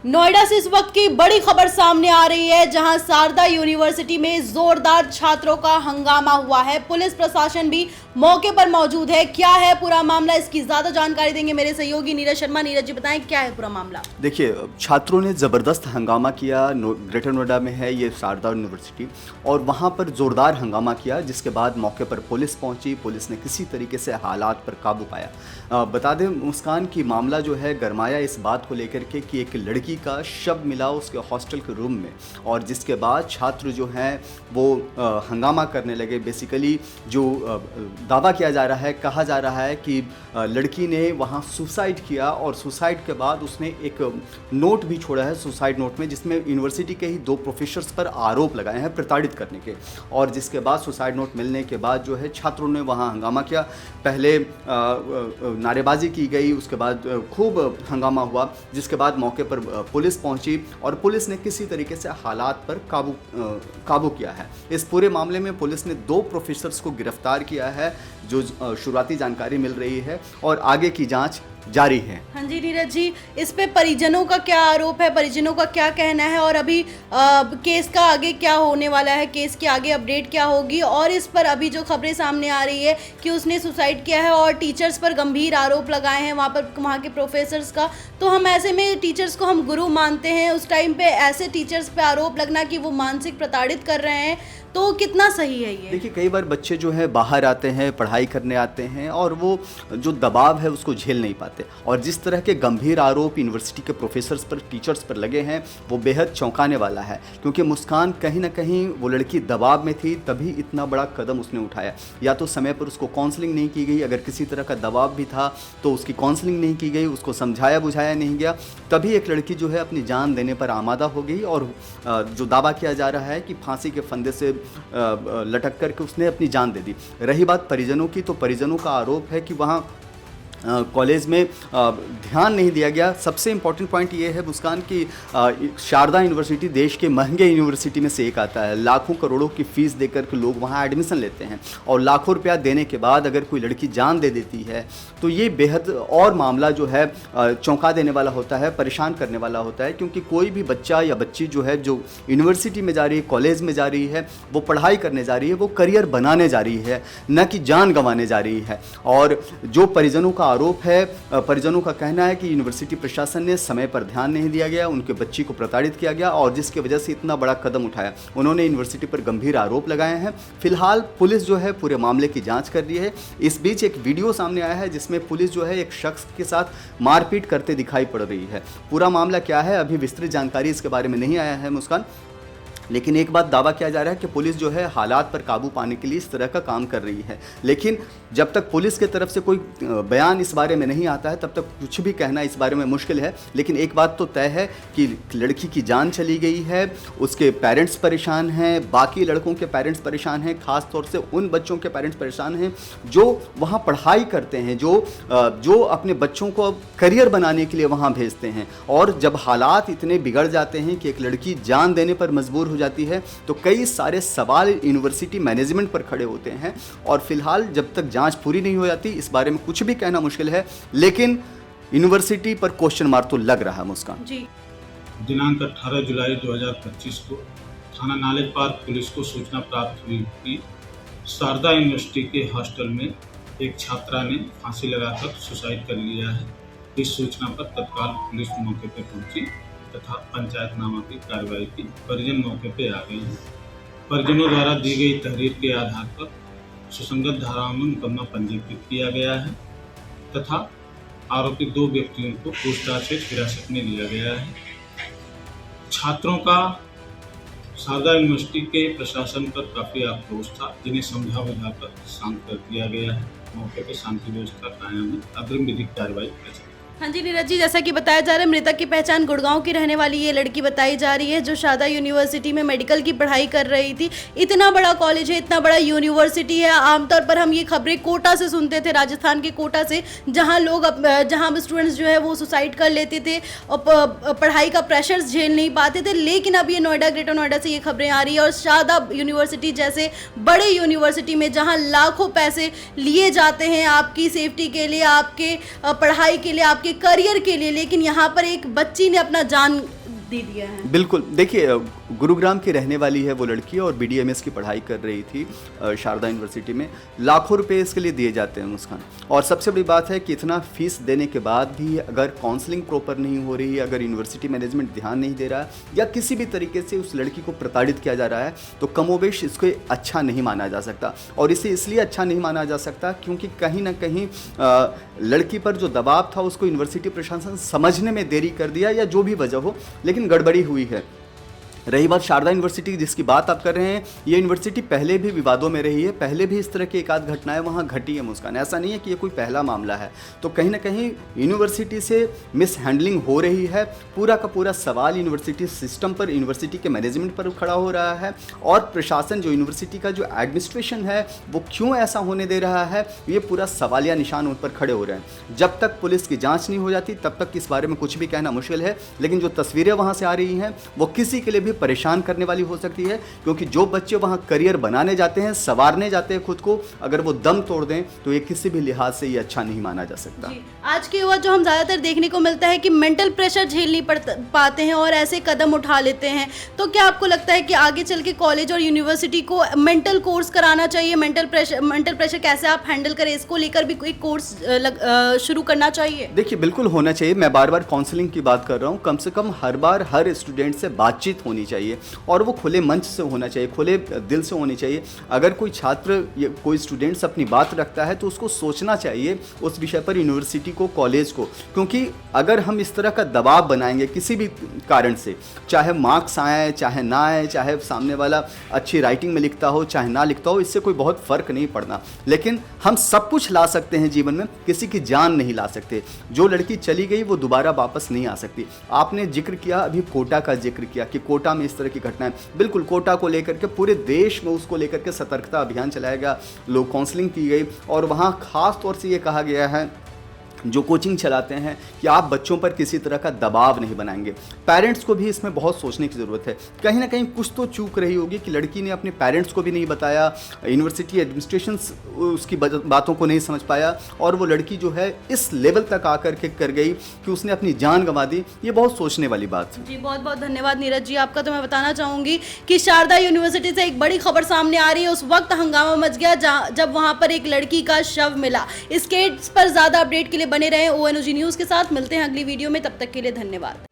नोएडा से इस वक्त की बड़ी खबर सामने आ रही है, जहां शारदा यूनिवर्सिटी में जोरदार छात्रों का हंगामा हुआ है। पुलिस प्रशासन भी मौके पर मौजूद है। क्या है पूरा मामला, इसकी ज्यादा जानकारी देंगे मेरे सहयोगी नीरज शर्मा। नीरज जी बताएं क्या है पूरा मामला। देखिए, छात्रों ने ज़बरदस्त हंगामा किया। ग्रेटर नोएडा में है ये शारदा यूनिवर्सिटी, और वहाँ पर ज़ोरदार हंगामा किया, जिसके बाद मौके पर पुलिस पहुँची। पुलिस ने किसी तरीके से हालात पर काबू पाया। बता दें मुस्कान की मामला जो है गरमाया इस बात को लेकर के कि एक लड़की का शव मिला उसके हॉस्टल के रूम में, और जिसके बाद छात्र जो हैं वो हंगामा करने लगे। बेसिकली जो दावा किया जा रहा है, कहा जा रहा है कि लड़की ने वहाँ सुसाइड किया, और सुसाइड के बाद उसने एक नोट भी छोड़ा है सुसाइड नोट में, जिसमें यूनिवर्सिटी के ही 2 प्रोफेसर्स पर आरोप लगाए हैं प्रताड़ित करने के। और जिसके बाद सुसाइड नोट मिलने के बाद जो है छात्रों ने वहाँ हंगामा किया। पहले नारेबाजी की गई, उसके बाद खूब हंगामा हुआ, जिसके बाद मौके पर पुलिस पहुंची और पुलिस ने किसी तरीके से हालात पर काबू किया है। इस पूरे मामले में पुलिस ने 2 प्रोफेसर्स को गिरफ्तार किया है, जो शुरुआती जानकारी मिल रही है, और आगे की जांच जारी है। हाँ जी नीरज जी, इस पे परिजनों का क्या आरोप है, परिजनों का क्या कहना है, और अभी केस का आगे क्या होने वाला है, केस के आगे अपडेट क्या होगी, और इस पर अभी जो खबरें सामने आ रही है कि उसने सुसाइड किया है और टीचर्स पर गंभीर आरोप लगाए हैं वहाँ के प्रोफेसर्स का। तो हम ऐसे में टीचर्स को हम गुरु मानते हैं, उस टाइम पे ऐसे टीचर्स पे आरोप लगना कि वो मानसिक प्रताड़ित कर रहे हैं, तो कितना सही है ये? देखिए, कई बार बच्चे जो है बाहर आते हैं, पढ़ाई करने आते हैं, और वो जो दबाव है उसको झेल नहीं पाते, और जिस तरह के गंभीर आरोप यूनिवर्सिटी के प्रोफेसर्स पर, टीचर्स पर लगे हैं, वो बेहद चौंकाने वाला है। क्योंकि मुस्कान कहीं ना कहीं वो लड़की दबाव में थी, तभी इतना बड़ा कदम उसने उठाया। या तो समय पर उसको काउंसलिंग नहीं की गई, अगर किसी तरह का दबाव भी था तो उसकी काउंसलिंग नहीं की गई, उसको समझाया बुझाया नहीं गया, तभी एक लड़की जो है अपनी जान देने पर आमादा हो गई। और जो दावा किया जा रहा है कि फांसी के फंदे से लटक करके उसने अपनी जान दे दी। रही बात परिजनों की, तो परिजनों का आरोप है कि वहाँ कॉलेज में ध्यान नहीं दिया गया। सबसे इम्पॉर्टेंट पॉइंट ये है मुस्कान की शारदा यूनिवर्सिटी देश के महंगे यूनिवर्सिटी में से एक आता है। लाखों करोड़ों की फ़ीस देकर के लोग वहाँ एडमिशन लेते हैं, और लाखों रुपया देने के बाद अगर कोई लड़की जान दे देती है तो ये बेहद और मामला जो है चौंका देने वाला होता है, परेशान करने वाला होता है। क्योंकि कोई भी बच्चा या बच्ची जो है जो यूनिवर्सिटी में जा रही है, कॉलेज में जा रही है, वो पढ़ाई करने जा रही है, वो करियर बनाने जा रही है, न कि जान गंवाने जा रही है। और जो परिजनों का आरोप है, परिजनों का कहना है कि यूनिवर्सिटी प्रशासन ने समय पर ध्यान नहीं दिया गया, उनके बच्ची को प्रताड़ित किया गया, और जिसकी वजह से इतना बड़ा कदम उठाया। उन्होंने यूनिवर्सिटी पर गंभीर आरोप लगाए हैं। फिलहाल पुलिस जो है पूरे मामले की जांच कर रही है। इस बीच एक वीडियो सामने आया है जिसमें पुलिस जो है एक शख्स के साथ मारपीट करते दिखाई पड़ रही है। पूरा मामला क्या है, अभी विस्तृत जानकारी इसके बारे में नहीं आया है मुस्कान, लेकिन एक बात दावा किया जा रहा है कि पुलिस जो है हालात पर काबू पाने के लिए इस तरह का काम कर रही है। लेकिन जब तक पुलिस की तरफ से कोई बयान इस बारे में नहीं आता है, तब तक कुछ भी कहना इस बारे में मुश्किल है। लेकिन एक बात तो तय है कि लड़की की जान चली गई है, उसके पेरेंट्स परेशान हैं, बाकी लड़कों के पेरेंट्स परेशान हैं, ख़ास तौर से उन बच्चों के पेरेंट्स परेशान हैं जो वहाँ पढ़ाई करते हैं, जो अपने बच्चों को करियर बनाने के लिए वहाँ भेजते हैं। और जब हालात इतने बिगड़ जाते हैं कि एक लड़की जान देने पर मजबूर हो जाती है, तो कई सारे सवाल यूनिवर्सिटी मैनेजमेंट पर खड़े होते हैं। और फिलहाल जब तक जांच पूरी नहीं हो जाती, इस बारे में कुछ भी कहना मुश्किल है। लेकिन यूनिवर्सिटी पर क्वेश्चन मार्क तो लग रहा है मुस्कान जी। दिनांक 18 जुलाई 2025 को थाना नाले पार्क पुलिस को सूचना प्राप्त हुई कि शारदा यूनिवर्सिटी के हॉस्टल में एक छात्रा ने फांसी लगाकर सुसाइड कर लिया है। इस सूचना पर तत्काल पुलिस मौके पर पहुंची तथा पंचायतनामा की कार्रवाई की। परिजन मौके पे आ गए हैं। परिजनों द्वारा दी गई तहरीर के आधार पर सुसंगत धाराओं में मुकदमा पंजीकृत किया गया है तथा आरोपी 2 व्यक्तियों को पूछताछ हेतु हिरासत में लिया गया है। छात्रों का शारदा यूनिवर्सिटी के प्रशासन पर काफ़ी आक्रोश था, जिन्हें समझा बुझाकर शांत कर दिया गया है। मौके पर शांति व्यवस्था कायम है। अग्रिम विधिक कार्रवाई की जाएगी। हाँ जी नीरज जी, जैसा कि बताया जा रहा है, मृतक की पहचान गुड़गांव की रहने वाली ये लड़की बताई जा रही है, जो शारदा यूनिवर्सिटी में मेडिकल की पढ़ाई कर रही थी। इतना बड़ा कॉलेज है, इतना बड़ा यूनिवर्सिटी है। आमतौर पर हम ये खबरें कोटा से सुनते थे, राजस्थान के कोटा से, जहाँ स्टूडेंट्स जो है वो सुसाइड कर लेते थे और पढ़ाई का प्रेशर झेल नहीं पाते थे। लेकिन अब ये नोएडा, ग्रेटर नोएडा से ये खबरें आ रही है, और शारदा यूनिवर्सिटी जैसे बड़े यूनिवर्सिटी में जहाँ लाखों पैसे लिए जाते हैं आपकी सेफ्टी के लिए, आपके पढ़ाई के लिए, आपके आपके करियर के लिए, लेकिन यहाँ पर एक बच्ची ने अपना जान दे दिया है। बिल्कुल, देखिए गुरुग्राम की रहने वाली है वो लड़की और बीडीएमएस की पढ़ाई कर रही थी शारदा यूनिवर्सिटी में। लाखों रुपए इसके लिए दिए जाते हैं मुस्कान, और सबसे बड़ी बात है कि इतना फीस देने के बाद भी अगर काउंसलिंग प्रॉपर नहीं हो रही है, अगर यूनिवर्सिटी मैनेजमेंट ध्यान नहीं दे रहा है, या किसी भी तरीके से उस लड़की को प्रताड़ित किया जा रहा है, तो कमोबेश इसको अच्छा नहीं माना जा सकता। और इसे इसलिए अच्छा नहीं माना जा सकता क्योंकि कहीं ना कहीं लड़की पर जो दबाव था उसको यूनिवर्सिटी प्रशासन समझने में देरी कर दिया, या जो भी वजह हो, लेकिन गड़बड़ी हुई है। रही बात शारदा यूनिवर्सिटी जिसकी बात आप कर रहे हैं, ये यूनिवर्सिटी पहले भी विवादों में रही है, पहले भी इस तरह की एक आध घटनाएं वहाँ घटी है मुस्कान, ऐसा नहीं है कि ये कोई पहला मामला है। तो कहीं ना कहीं यूनिवर्सिटी से मिस हैंडलिंग हो रही है, पूरा का पूरा सवाल यूनिवर्सिटी सिस्टम पर, यूनिवर्सिटी के मैनेजमेंट पर खड़ा हो रहा है, और प्रशासन जो यूनिवर्सिटी का जो एडमिनिस्ट्रेशन है वो क्यों ऐसा होने दे रहा है, ये पूरा सवालिया निशान उन पर खड़े हो रहे हैं। जब तक पुलिस की जाँच नहीं हो जाती तब तक इस बारे में कुछ भी कहना मुश्किल है, लेकिन जो तस्वीरें वहाँ से आ रही हैं वो किसी के लिए भी परेशान करने वाली हो सकती है, क्योंकि जो बच्चे वहां करियर बनाने जाते हैं, संवारने जाते हैं खुद को, अगर वो दम तोड़ दें तो ये किसी भी लिहाज से ये अच्छा नहीं माना जा सकता। आज के युवा जो हम ज़्यादातर देखने को मिलता है कि मेंटल प्रेशर झेल नहीं पाते हैं और ऐसे कदम उठा लेते हैं, तो क्या आपको लगता है कि आगे चल के कॉलेज और यूनिवर्सिटी को मेंटल कोर्स कराना चाहिए? मेंटल प्रेशर कैसे आप हैंडल करें, इसको लेकर भी कोई कोर्स शुरू करना चाहिए? देखिए बिल्कुल होना चाहिए। मैं बार बार काउंसलिंग की बात कर रहा हूँ, कम से कम हर बार हर स्टूडेंट से बातचीत होनी चाहिए, और वो खुले मंच से होना चाहिए, खुले दिल से होनी चाहिए। अगर कोई छात्र या कोई स्टूडेंट्स अपनी बात रखता है तो उसको सोचना चाहिए उस विषय पर, यूनिवर्सिटी को, कॉलेज को, क्योंकि अगर हम इस तरह का दबाव बनाएंगे किसी भी कारण से, चाहे मार्क्स आए चाहे ना आए, चाहे सामने वाला अच्छी राइटिंग में लिखता हो चाहे ना लिखता हो, इससे कोई बहुत फ़र्क नहीं पड़ना। लेकिन हम सब कुछ ला सकते हैं जीवन में, किसी की जान नहीं ला सकते। जो लड़की चली गई वो दोबारा वापस नहीं आ सकती। आपने जिक्र किया, अभी कोटा का जिक्र किया कि कोटा में इस तरह की घटनाएं, बिल्कुल कोटा को लेकर के पूरे देश में उसको लेकर के सतर्कता अभियान चलाया गया, लोग काउंसलिंग की गई, और वहाँ खास तौर से ये कहा गया है जो कोचिंग चलाते हैं कि आप बच्चों पर किसी तरह का दबाव नहीं बनाएंगे। पेरेंट्स को भी इसमें बहुत सोचने की ज़रूरत है। कहीं ना कहीं कुछ तो चूक रही होगी कि लड़की ने अपने पेरेंट्स को भी नहीं बताया, यूनिवर्सिटी एडमिनिस्ट्रेशन उसकी बातों को नहीं समझ पाया, और वो लड़की जो है इस लेवल तक आकर के कर गई कि उसने अपनी जान गंवा दी। ये बहुत सोचने वाली बात है। जी बहुत बहुत धन्यवाद नीरज जी आपका। तो मैं बताना चाहूँगी कि शारदा यूनिवर्सिटी से एक बड़ी खबर सामने आ रही है। उस वक्त हंगामा मच गया जब वहाँ पर एक लड़की का शव मिला। इस केस पर ज़्यादा अपडेट के लिए बने रहे ONOG न्यूज़ के साथ। मिलते हैं अगली वीडियो में, तब तक के लिए धन्यवाद।